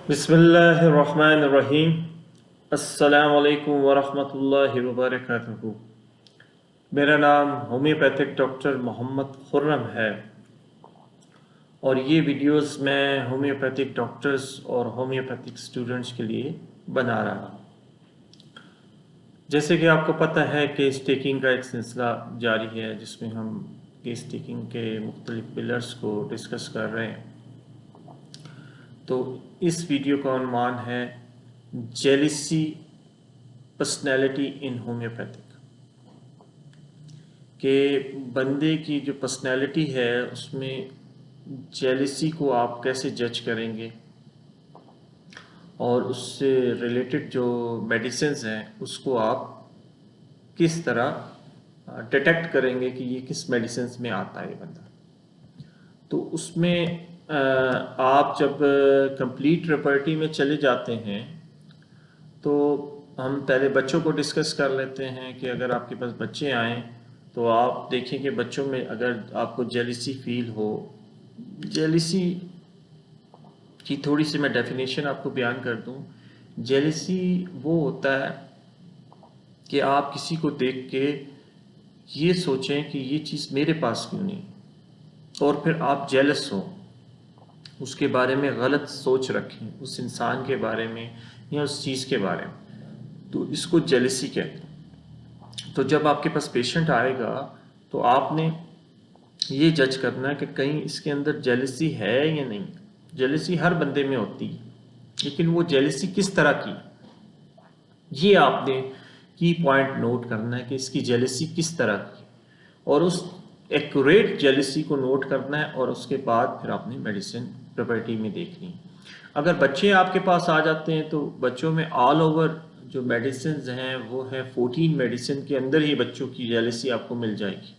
बिस्मिल्लाहिर्रहमानिर्रहीम। अस्सलामु अलैकुम वरहमतुल्लाहि वबरकातुहू। मेरा नाम होम्योपैथिक डॉक्टर मोहम्मद खुर्रम है और ये वीडियोस मैं होम्योपैथिक डॉक्टर्स और होम्योपैथिक स्टूडेंट्स के लिए बना रहा हूँ। जैसे कि आपको पता है केस टेकिंग का एक सिलसिला जारी है जिसमें हम केस टेकिंग के मुख्तलिफ पिलर्स को डिस्कस कर रहे हैं। तो इस वीडियो का उन्वान है जेलिसी पर्सनैलिटी इन होम्योपैथिक, कि बंदे की जो पर्सनैलिटी है उसमें जेलिसी को आप कैसे जज करेंगे और उससे रिलेटेड जो मेडिसिन्स हैं उसको आप किस तरह डिटेक्ट करेंगे कि ये किस मेडिसिन्स में आता है ये बंदा। तो उसमें आप जब कंप्लीट रेपर्टी में चले जाते हैं तो हम पहले बच्चों को डिस्कस कर लेते हैं कि अगर आपके पास बच्चे आएँ तो आप देखें कि बच्चों में अगर आपको जेलिसी फील हो। जेलिसी की थोड़ी सी मैं डेफिनेशन आपको बयान कर दूं। जेलिसी वो होता है कि आप किसी को देख के ये सोचें कि ये चीज़ मेरे पास क्यों नहीं, और फिर आप जेलस हो, उसके बारे में गलत सोच रखें उस इंसान के बारे में या उस चीज़ के बारे में, तो इसको जेलसी कहते हैं। तो जब आपके पास पेशेंट आएगा तो आपने ये जज करना है कि कहीं इसके अंदर जेलसी है या नहीं। जेलसी हर बंदे में होती है, लेकिन वो जेलसी किस तरह की, ये आपने की पॉइंट नोट करना है कि इसकी जेलसी किस तरह की, और उस एक्यूरेट जेलसी को नोट करना है और उसके बाद फिर आपने मेडिसिन प्रॉपर्टी में देखनी है। अगर बच्चे आपके पास आ जाते हैं तो बच्चों में ऑल ओवर जो मेडिसिन हैं वो है 14 मेडिसिन के अंदर ही बच्चों की जेलसी आपको मिल जाएगी।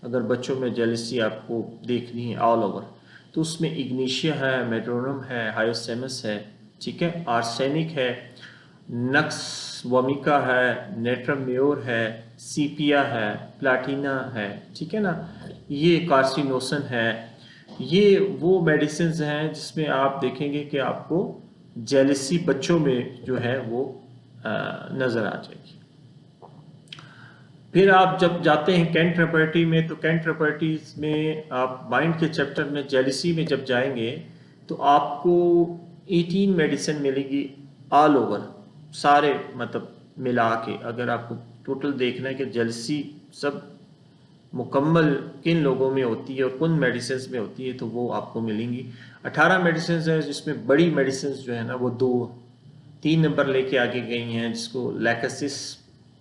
अगर बच्चों में जेलसी आपको देखनी है ऑल ओवर तो उसमें इग्निशिया है, मेट्रोनम है, हायोसेमस है, ठीक है, आर्सेनिक है, नक्स वोमिका है, नेट्रम्योर है, सीपिया है, प्लाटिना है, ठीक है ना, ये कार्सिनोसन है। ये वो मेडिसिन हैं जिसमें आप देखेंगे कि आपको जेलिसी बच्चों में जो है वो नज़र आ जाएगी। फिर आप जब जाते हैं कैंट प्रॉपर्टी में, तो कैंट प्रॉपर्टीज में आप माइंड के चैप्टर में जेलिसी में जब जाएंगे तो आपको 18 मेडिसिन मिलेगी ऑल ओवर, सारे मतलब मिला के। अगर आपको टोटल देखना है कि जेलिसी सब मुकम्मल किन लोगों में होती है और किन मेडिसिन में होती है, तो वो आपको मिलेंगी 18 मेडिसिन है, जिसमें बड़ी मेडिसिन जो है ना वो 2-3 नंबर लेके आगे गई हैं, जिसको लैकेसिस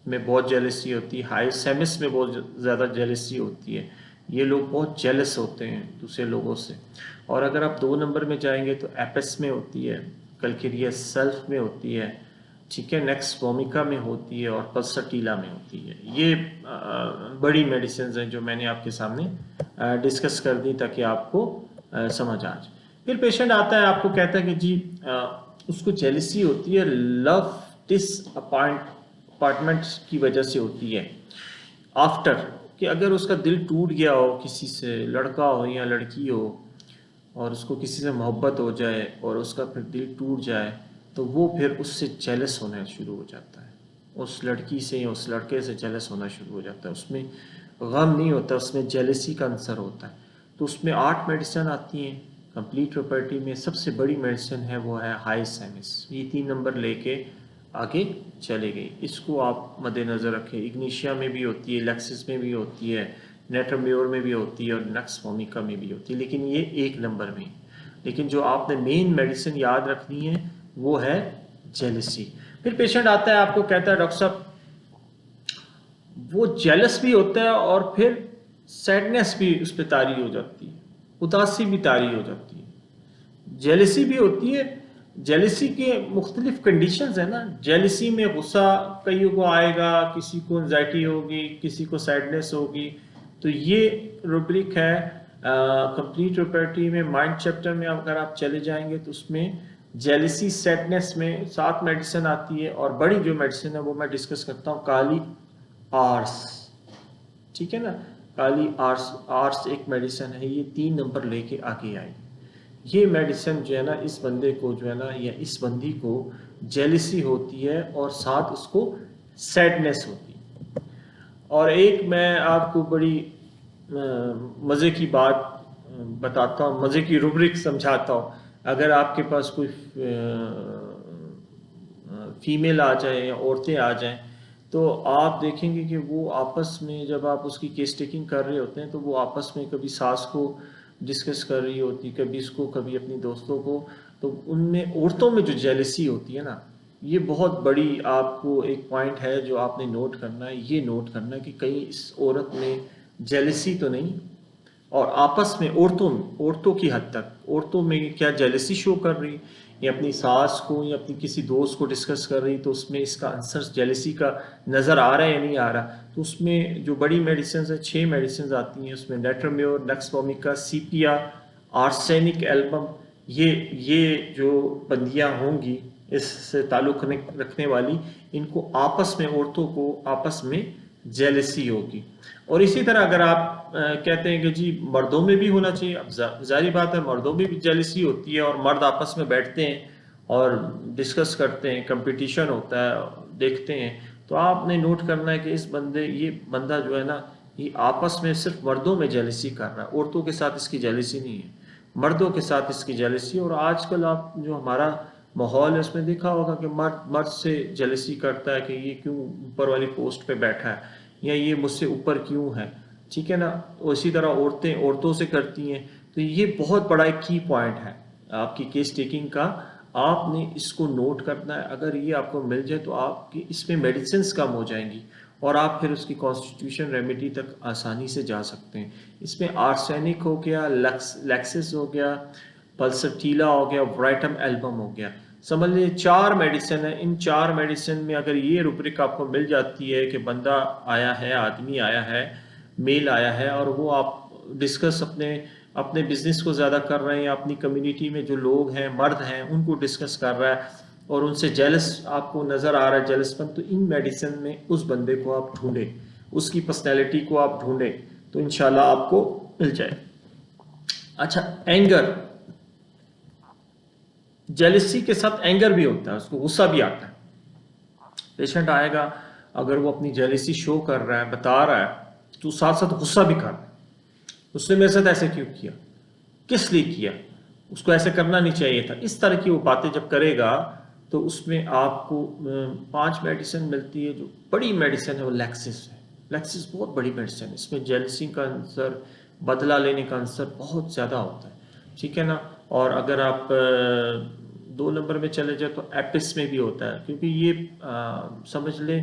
में बहुत जेलसी होती है, हाईसेमिस में बहुत ज़्यादा जेलसी होती है। ये लोग बहुत जेलस होते हैं दूसरे लोगों से। और अगर आप 2 नंबर में जाएंगे तो एपेस में होती है, कल्केरिया सेल्फ में होती है, ठीक है, नेक्स्ट वोमिका में होती है और पल्सटीला में होती है। ये बड़ी मेडिसिन हैं जो मैंने आपके सामने डिस्कस कर दी ताकि आपको समझ आ जाए। फिर पेशेंट आता है, आपको कहता है कि जी उसको जेलिसी होती है, लव डिस अपार्टमेंट की वजह से होती है। आफ्टर कि अगर उसका दिल टूट गया हो किसी से, लड़का हो या लड़की हो, और उसको किसी से मोहब्बत हो जाए और उसका फिर दिल टूट जाए, तो वो फिर उससे जेलस होना शुरू हो जाता है, उस लड़की से या उस लड़के से जेलस होना शुरू हो जाता है। उसमें गम नहीं होता, उसमें जेलसी का आंसर होता है। तो उसमें 8 मेडिसिन आती हैं कंप्लीट प्रॉपर्टी में। सबसे बड़ी मेडिसिन है वो है हाईसेमिस, ये 3 नंबर लेके आगे चले गई। इसको आप मद्देनज़र रखें। इग्निशिया में भी होती है, लेक्सिस में भी होती है, नेट्रम्योर में भी होती है और नक्स वोमिका में भी होती है, लेकिन ये 1 नंबर में। लेकिन जो आपने मेन मेडिसिन याद रखनी है वो है जेलसी। फिर पेशेंट आता है, आपको कहता है डॉक्टर साहब वो जेलस भी होता है और फिर सैडनेस भी उस पर तारी हो जाती है, उदासी भी तारी हो जाती है, जेलसी भी होती है। जेलसी के मुख्तलिफ कंडीशंस है ना। जेलसी में गुस्सा कईयों को आएगा, किसी को एंजाइटी होगी, किसी को सैडनेस होगी। तो ये रूब्रिक है कंप्लीट प्रॉपर्टी में। माइंड चैप्टर में अगर आप चले जाएंगे तो उसमें जेलसी सैडनेस में 7 मेडिसिन आती है, और बड़ी जो मेडिसिन है वो मैं डिस्कस करता हूँ, काली आर्स, ठीक है ना, काली आर्स। आर्स एक मेडिसिन है, ये 3 नंबर लेके आगे आई। ये मेडिसिन जो है ना इस बंदे को जो है ना या इस बंदी को जेलिसी होती है और साथ उसको सैडनेस होती है। और एक मैं आपको बड़ी मज़े की बात बताता हूँ, मज़े की रूब्रिक समझाता हूँ। अगर आपके पास कोई फीमेल आ जाए या औरतें आ जाएं, तो आप देखेंगे कि वो आपस में जब आप उसकी केस टेकिंग कर रहे होते हैं तो वो आपस में कभी सास को डिस्कस कर रही होती, कभी इसको, कभी अपनी दोस्तों को। तो उनमें औरतों में जो जेलसी होती है ना, ये बहुत बड़ी आपको एक पॉइंट है जो आपने नोट करना है। ये नोट करना है कि कहीं इस औरत में जेलसी तो नहीं, और आपस में औरतों की हद तक औरतों में क्या जेलसी शो कर रही, या अपनी सास को या अपनी किसी दोस्त को डिस्कस कर रही, तो उसमें इसका आंसर जेलसी का नज़र आ रहा है या नहीं आ रहा। तो उसमें जो बड़ी मेडिसिन है, 6 मेडिसिन आती हैं उसमें, नेट्रोम्योर, नक्सवोमिका, सीपिया, आर्सेनिक एल्बम। ये जो बंदियां होंगी इससे ताल्लुक़ रखने वाली, इनको आपस में, औरतों को आपस में जेलसी होगी। और इसी तरह अगर आप कहते हैं कि जी मर्दों में भी होना चाहिए, अब जाहिर बात है मर्दों में भी जेलसी होती है, और मर्द आपस में बैठते हैं और डिस्कस करते हैं, कंपटीशन होता है, देखते हैं। तो आपने नोट करना है कि ये बंदा जो है ना, ये आपस में सिर्फ मर्दों में जेलसी कर रहा है, औरतों के साथ इसकी जेलसी नहीं है, मर्दों के साथ इसकी जेलसी। और आजकल आप जो हमारा माहौल है उसमें देखा होगा कि मर्द मर्द से जेलसी करता है कि ये क्यों ऊपर वाली पोस्ट पे बैठा है, या ये मुझसे ऊपर क्यों है, ठीक है ना। उसी तरह औरतें औरतों से करती हैं। तो ये बहुत बड़ा एक की पॉइंट है आपकी केस टेकिंग का। आपने इसको नोट करना है। अगर ये आपको मिल जाए तो आपकी इसमें मेडिसिन कम हो जाएंगी, और आप फिर उसकी कॉन्स्टिट्यूशन रेमेडी तक आसानी से जा सकते हैं। इसमें आर्सेनिक हो गया, लैक्सिस हो गया, पल्सटीला हो गया, वाइटम एल्बम हो गया। समझ लीजिए 4 मेडिसिन है। इन 4 मेडिसिन में अगर ये रूब्रिक आपको मिल जाती है कि बंदा आया है, आदमी आया है, मेल आया है, और वो आप डिस्कस अपने अपने बिजनेस को ज़्यादा कर रहे हैं, या अपनी कम्युनिटी में जो लोग हैं, मर्द हैं, उनको डिस्कस कर रहा है, और उनसे जेलस आपको नज़र आ रहा है, जेलसपन, तो इन मेडिसिन में उस बंदे को आप ढूंढें, उसकी पर्सनैलिटी को आप ढूंढें, तो इंशाल्लाह आपको मिल जाए। अच्छा, एंगर, जेलसी के साथ एंगर भी होता है, उसको गुस्सा भी आता है। पेशेंट आएगा, अगर वो अपनी जेलसी शो कर रहा है, बता रहा है, तो साथ साथ गुस्सा भी कर रहा है, उसने मेरे साथ ऐसे क्यों किया, किस लिए किया, उसको ऐसे करना नहीं चाहिए था, इस तरह की वो बातें जब करेगा, तो उसमें आपको 5 मेडिसिन मिलती है। जो बड़ी मेडिसिन है वो लैक्सिस है। लैक्सिस बहुत बड़ी मेडिसिन है, इसमें जेलसी का आंसर, बदला लेने का आंसर बहुत ज़्यादा होता है, ठीक है ना। और अगर आप 2 नंबर में चले जाए तो एपिस में भी होता है, क्योंकि ये समझ लें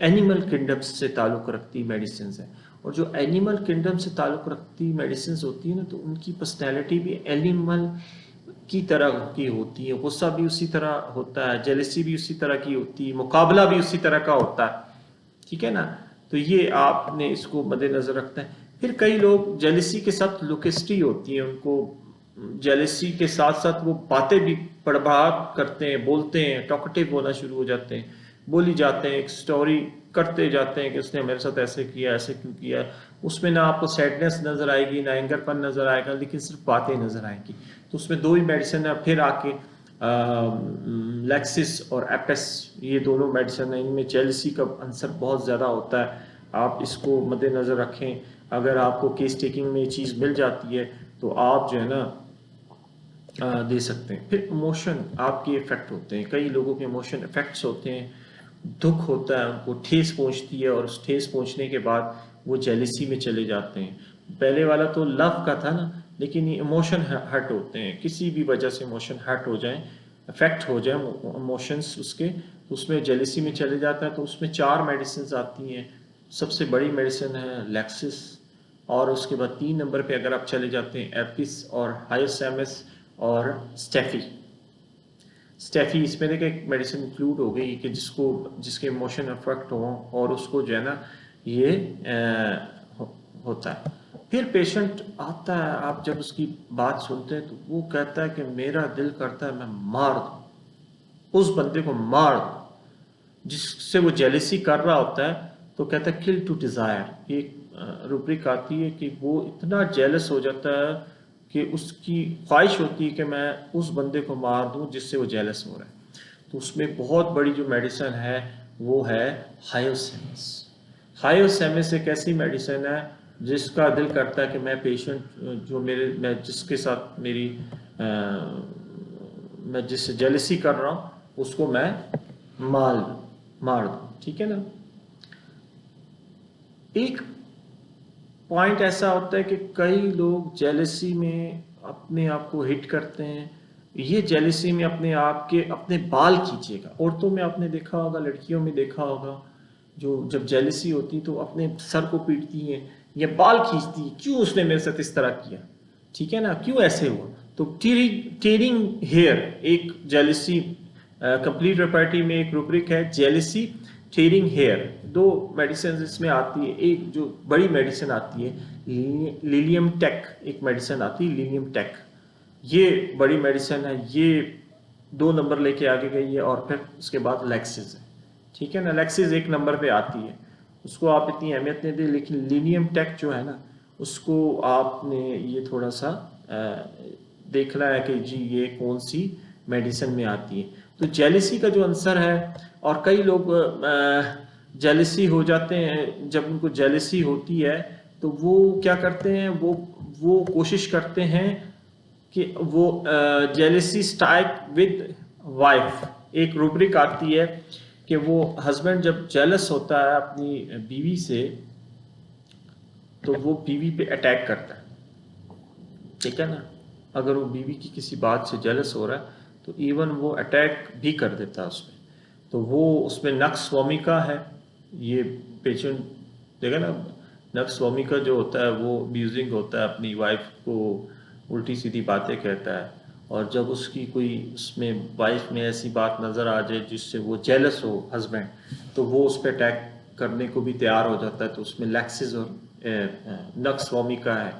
एनिमल किंगडम्स से ताल्लुक़ रखती मेडिसिन है। और जो एनिमल किंगडम से ताल्लुक़ रखती मेडिसिन होती है ना, तो उनकी पर्सनैलिटी भी एनिमल की तरह की होती है, गुस्सा भी उसी तरह होता है, जेलसी भी उसी तरह की होती है, मुकाबला भी उसी तरह का होता है, ठीक है ना। तो ये आपने इसको मद्देनजर रखना है। फिर कई लोग जेलसी के साथ लुकेस्टी होती है, उनको जेलसी के साथ साथ वो बातें भी बड़बड़ाहट करते हैं, बोलते हैं, टॉकेटिव होना शुरू हो जाते हैं, बोली जाते हैं, एक स्टोरी करते जाते हैं कि उसने मेरे साथ ऐसे किया, ऐसे क्यों किया। उसमें ना आपको सैडनेस नजर आएगी, ना एंगरपन नजर आएगा, लेकिन सिर्फ बातें नजर आएंगी। तो उसमें 2 ही मेडिसिन है। फिर आके लैक्सिस और एपेस, ये दोनों मेडिसिन है, इनमें जेलसी का आंसर बहुत ज़्यादा होता है। आप इसको मद्देनज़र रखें। अगर आपको केस टेकिंग में ये चीज़ मिल जाती है तो आप जो है ना दे सकते हैं। फिर इमोशन आपके इफेक्ट होते हैं, कई लोगों के इमोशन इफेक्ट्स होते हैं, दुख होता है, उनको ठेस पहुंचती है, और उस ठेस पहुंचने के बाद वो जेलिसी में चले जाते हैं। पहले वाला तो लव का था ना, लेकिन ये इमोशन हर्ट होते हैं, किसी भी वजह से इमोशन हर्ट हो जाए, अफेक्ट हो जाए इमोशंस उसके, तो उसमें जेलिसी में चले जाता है। तो उसमें 4 मेडिसिन आती हैं। सबसे बड़ी मेडिसिन है लैक्सिस, और उसके बाद 3 नंबर पे अगर आप चले जाते हैं एपिस और हायोसैमस और स्टेफी। स्टेफी इसमें देखिए एक मेडिसिन इंक्लूड हो गई कि जिसके इमोशन अफेक्ट हो, और उसको जो है ना ये होता है। फिर पेशेंट आता है, आप जब उसकी बात सुनते हैं तो वो कहता है कि मेरा दिल करता है मैं मार दूं, उस बंदे को मार दूं जिससे वो जेलिसी कर रहा होता है। तो कहता है किल टू डिजायर। एक रूब्रिक आती है कि वो इतना जेलस हो जाता है कि उसकी ख्वाहिश होती है कि मैं उस बंदे को मार दूं जिससे वो जेलस हो रहा है। तो उसमें बहुत बड़ी जो मेडिसिन है वो है हायोसेमस। हायोसेमस एक ऐसी मेडिसिन है जिसका दिल करता है कि मैं पेशेंट जो मैं जिसके साथ मैं जिससे जेलसी कर रहा हूँ उसको मैं मार दूँ, ठीक है ना। एक पॉइंट ऐसा होता है कि कई लोग जेलसी में अपने आप को हिट करते हैं। ये जेलसी में अपने बाल खींचेगा। औरतों में आपने देखा होगा, लड़कियों में देखा होगा, जो जब जेलसी होती तो अपने सर को पीटती हैं या बाल खींचती है, क्यों उसने मेरे साथ इस तरह किया, ठीक है ना, क्यों ऐसे हुआ। तो टेयरिंग हेयर एक जेलसी, कंप्लीट रेपर्टी में एक रूब्रिक है जेलसी टेयरिंग हेयर। दो मेडिसिन इसमें आती है। एक जो बड़ी मेडिसिन आती है लिलियम टेक, एक मेडिसिन आती है लिलियम टेक, ये बड़ी मेडिसिन है, ये 2 नंबर लेके आगे गई है। और फिर उसके बाद लेक्सिस है, ठीक है ना। लेक्सिस 1 नंबर पे आती है, उसको आप इतनी अहमियत नहीं दी, लेकिन लिलियम टेक जो है ना उसको आपने ये थोड़ा सा देखना है कि जी ये कौन सी मेडिसिन में आती है। तो जेलिसी का जो आंसर है, और कई लोग जेलिसी हो जाते हैं, जब उनको जेलिसी होती है तो वो क्या करते हैं, वो कोशिश करते हैं कि वो जेलिसी स्ट्राइक विद वाइफ। एक रूब्रिक आती है कि वो हस्बैंड जब जेलस होता है अपनी बीवी से तो वो बीवी पे अटैक करता है, ठीक है ना। अगर वो बीवी की किसी बात से जेलस हो रहा है तो इवन वो अटैक भी कर देता है उसमें। तो वो उसमें नक्स वोमिका है, ये पेशेंट देखा ना, नक्स वोमिका जो होता है वो अब्यूजिंग होता है, अपनी वाइफ को उल्टी सीधी बातें कहता है। और जब उसकी कोई उसमें वाइफ में ऐसी बात नज़र आ जाए जिससे वो जेलस हो हस्बैंड, तो वो उस पर अटैक करने को भी तैयार हो जाता है। तो उसमें लैक्सिस और नक्स वोमिका है,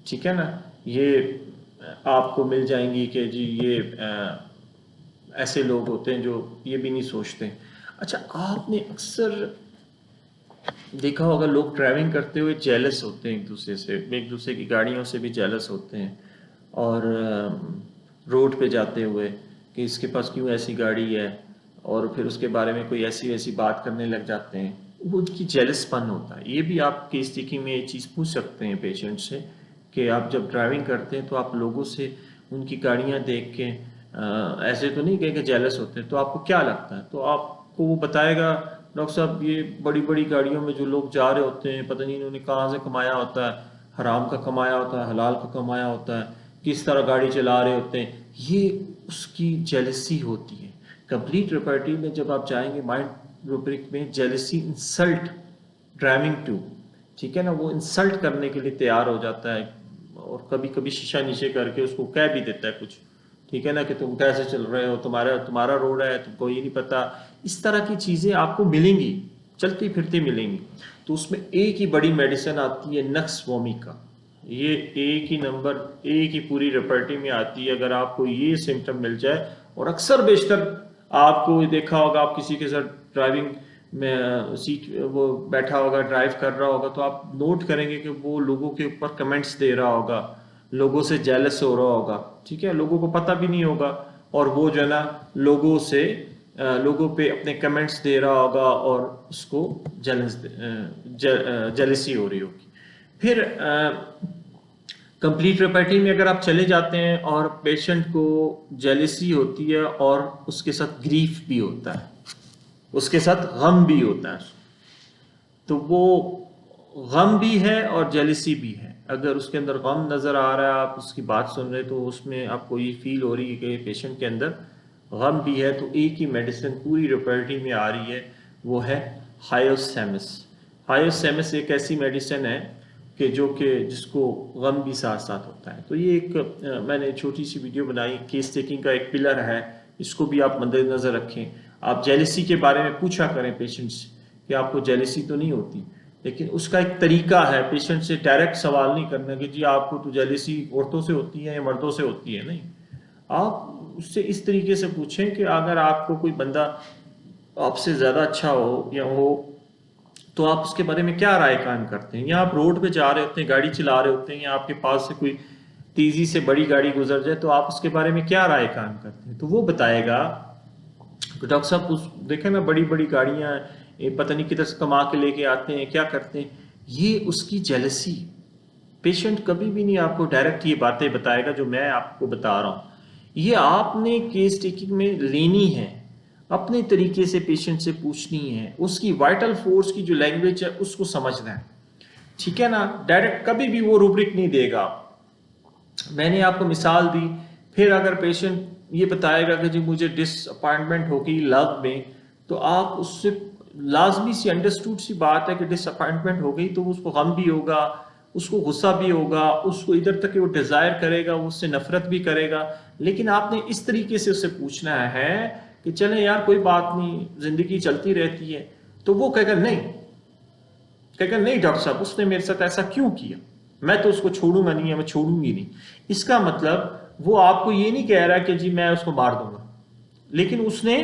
ठीक है ना। ये आपको मिल जाएंगी कि जी ये ऐसे लोग होते हैं जो ये भी नहीं सोचते। अच्छा, आपने अक्सर देखा होगा लोग ड्राइविंग करते हुए जेलस होते हैं एक दूसरे की गाड़ियों से भी जेलस होते हैं। और रोड पे जाते हुए कि इसके पास क्यों ऐसी गाड़ी है, और फिर उसके बारे में कोई ऐसी वैसी बात करने लग जाते हैं। वो उनकी जेलसपन होता है। ये भी आप केस टेकिंग में ये चीज़ पूछ सकते हैं पेशेंट से कि आप जब ड्राइविंग करते हैं तो आप लोगों से उनकी गाड़ियां देख के ऐसे तो नहीं कह के जेलस होते हैं, तो आपको क्या लगता है। तो आपको वो बताएगा, डॉक्टर साहब ये बड़ी बड़ी गाड़ियों में जो लोग जा रहे होते हैं, पता नहीं इन्होंने कहाँ से कमाया होता है, हराम का कमाया होता है, हलाल का कमाया होता है, किस तरह गाड़ी चला रहे होते हैं, ये उसकी जेलसी होती है। कंप्लीट रेपर्टी में जब आप जाएंगे माइंड रूब्रिक में जेलसी इंसल्ट ड्राइविंग टू, ठीक है ना, वो इंसल्ट करने के लिए तैयार हो जाता है। और कभी कभी शीशा नीचे करके उसको कह भी देता है कुछ, ठीक है ना, कि तुम कैसे चल रहे हो, तुम्हारा रोड है, तुमको ये नहीं पता। इस तरह की चीज़ें आपको मिलेंगी, चलती फिरती मिलेंगी। तो उसमें एक ही बड़ी मेडिसिन आती है नक्स वोमिका। ये एक ही पूरी रेपर्टी में आती है। अगर आपको ये सिम्टम मिल जाए, और अक्सर बेशतर आपको देखा होगा, आप किसी के साथ ड्राइविंग में सीट वो बैठा होगा, ड्राइव कर रहा होगा, तो आप नोट करेंगे कि वो लोगों के ऊपर कमेंट्स दे रहा होगा, लोगों से जेलस हो रहा होगा, ठीक है, लोगों को पता भी नहीं होगा। और वो जो है ना लोगों पे अपने कमेंट्स दे रहा होगा और उसको जेलसी हो रही होगी। फिर कंप्लीट रेपर्टी में अगर आप चले जाते हैं और पेशेंट को जेलसी होती है और उसके साथ ग्रीफ भी होता है, उसके साथ गम भी होता है, तो वो गम भी है और जेलसी भी है। अगर उसके अंदर गम नज़र आ रहा है, आप उसकी बात सुन रहे, तो उसमें आपको ये फील हो रही है कि पेशेंट के अंदर गम भी है, तो एक ही मेडिसिन पूरी रेपर्टी में आ रही है, वो है हायोसेमस। हायोसेमस एक ऐसी मेडिसिन है कि जिसको गम भी साथ साथ होता है। तो ये एक मैंने छोटी सी वीडियो बनाई, केस टेकिंग का एक पिलर है, इसको भी आप मद्देनजर रखें। आप जेलसी के बारे में पूछा करें पेशेंट से कि आपको जेलसी तो नहीं होती, लेकिन उसका एक तरीका है, पेशेंट से डायरेक्ट सवाल नहीं करना कि जी आपको तो जेलसी औरतों से होती है या मर्दों से होती है। नहीं, आप उससे इस तरीके से पूछें कि अगर आपको कोई बंदा आपसे ज़्यादा अच्छा हो या हो, तो आप उसके बारे में क्या राय कायम करते हैं। या आप रोड पे जा रहे होते हैं, गाड़ी चला रहे होते हैं, या आपके पास से कोई तेजी से बड़ी गाड़ी गुजर जाए तो आप उसके बारे में क्या राय कायम करते हैं? तो वो बताएगा कि डॉक्टर साहब उस देखे ना बड़ी बड़ी गाड़ियां पता नहीं किधर से कमा के लेके आते हैं, क्या करते हैं, ये उसकी जेलसी। पेशेंट कभी भी नहीं आपको डायरेक्ट ये बातें बताएगा जो मैं आपको बता रहा हूँ, ये आपने केस टेकिंग में लेनी है, अपने तरीके से पेशेंट से पूछनी है, उसकी वाइटल फोर्स की जो लैंग्वेज है उसको समझना है, ठीक है ना। डायरेक्ट कभी भी वो रूब्रिक नहीं देगा। मैंने आपको मिसाल दी, फिर अगर पेशेंट ये बताएगा कि जी मुझे डिसअपॉइंटमेंट हो गई लव में, तो आप उससे लाजमी सी अंडरस्टूड सी बात है कि डिसअपॉइंटमेंट हो गई तो उसको गम भी होगा, उसको गुस्सा भी होगा, उसको इधर तक वो डिज़ायर करेगा, वो उससे नफरत भी करेगा। लेकिन आपने इस तरीके से उससे पूछना है कि चले यार कोई बात नहीं, जिंदगी चलती रहती है। तो वो कहेगा नहीं, कहेगा नहीं डॉक्टर साहब उसने मेरे साथ ऐसा क्यों किया, मैं तो उसको छोड़ूंगा नहीं, मैं छोड़ूंगी नहीं। इसका मतलब वो आपको ये नहीं कह रहा कि जी मैं उसको मार दूंगा, लेकिन उसने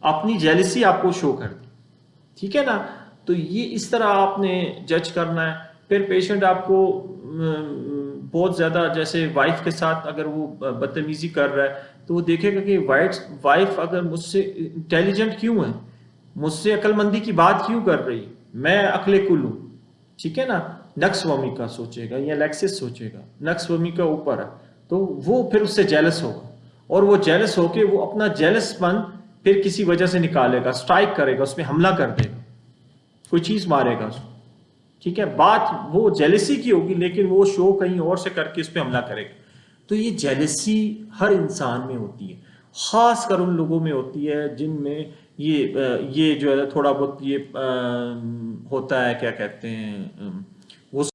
अपनी जेलिसी आपको शो कर दी, ठीक है ना। तो ये इस तरह आपने जज करना है। फिर पेशेंट आपको बहुत ज़्यादा जैसे वाइफ के साथ अगर वो बदतमीजी कर रहा है तो वो देखेगा कि वाइफ अगर मुझसे इंटेलिजेंट क्यों है, मुझसे अक्लमंदी की बात क्यों कर रही, मैं अकले कुल हूँ, ठीक है ना। नक्स वमी का सोचेगा या लेक्सिस सोचेगा, नक्स वमी का ऊपर है, तो वो फिर उससे जेलस होगा, और वो जेलस होके वो अपना जेलसपन फिर किसी वजह से निकालेगा, स्ट्राइक करेगा, उसमें हमला कर देगा, कोई चीज मारेगा उसको, ठीक है। बात वो जेलसी की होगी लेकिन वो शो कहीं और से करके इस पर हमला करेगा। तो ये जेलसी हर इंसान में होती है, खास कर उन लोगों में होती है जिनमें ये जो है थोड़ा बहुत ये होता है, क्या कहते हैं, वो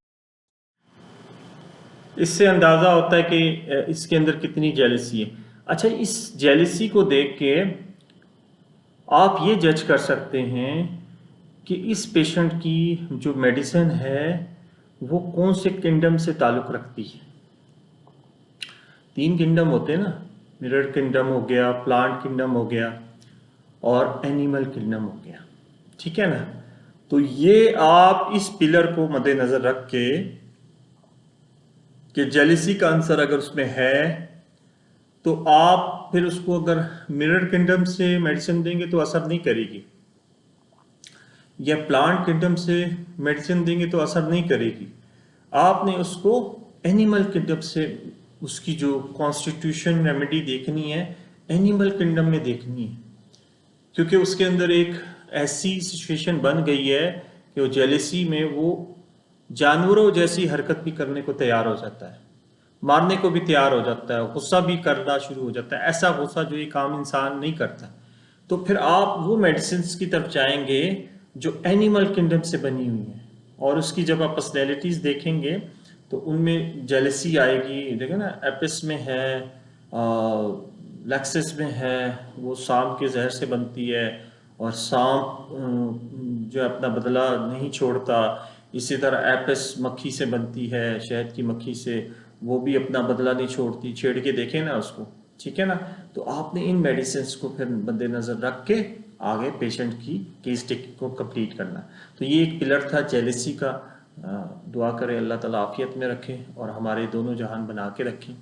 इससे अंदाजा होता है कि इसके अंदर कितनी जेलसी है। अच्छा, इस जेलसी को देख के आप ये जज कर सकते हैं कि इस पेशेंट की जो मेडिसिन है वो कौन से किंगडम से ताल्लुक़ रखती है। 3 किंगडम होते हैं ना, मिरर किंगडम हो गया, प्लांट किंगडम हो गया और एनिमल किंगडम हो गया, ठीक है ना। तो ये आप इस पिलर को मद्देनजर रख के कि जेलिसी का आंसर अगर उसमें है तो आप फिर उसको अगर मिरर किंगडम से मेडिसिन देंगे तो असर नहीं करेगी, या प्लांट किंगडम से मेडिसिन देंगे तो असर नहीं करेगी। आपने उसको एनिमल किंगडम से उसकी जो कॉन्स्टिट्यूशन रेमेडी देखनी है एनिमल किंगडम में देखनी है, क्योंकि उसके अंदर एक ऐसी सिचुएशन बन गई है कि वो जेलेसी में वो जानवरों जैसी हरकत भी करने को तैयार हो जाता है, मारने को भी तैयार हो जाता है, गुस्सा भी करना शुरू हो जाता है, ऐसा गुस्सा जो एक आम इंसान नहीं करता। तो फिर आप वो मेडिसिन की तरफ जाएंगे जो एनिमल किंगडम से बनी हुई है, और उसकी जब आप पर्सनैलिटीज़ देखेंगे तो उनमें जेलसी आएगी। देखें ना, एपिस में है, लेक्सिस में है, वो सांप के जहर से बनती है, और सांप जो अपना बदला नहीं छोड़ता। इसी तरह एपिस मक्खी से बनती है, शहद की मक्खी से, वो भी अपना बदला नहीं छोड़ती, छेड़ के देखें ना उसको, ठीक है ना। तो आपने इन मेडिसिन को फिर मद्देनजर रख के आगे पेशेंट की केस टेकिंग को कंप्लीट करना। तो ये एक पिलर था जेलिसी का। दुआ करें अल्लाह ताला आफियत में रखे और हमारे दोनों जहान बना के रखें,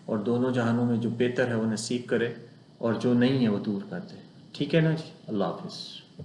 और दोनों जहानों में जो बेहतर है वो नसीब करे और जो नहीं है वो दूर कर दे, ठीक है ना जी। अल्लाह हाफिज़।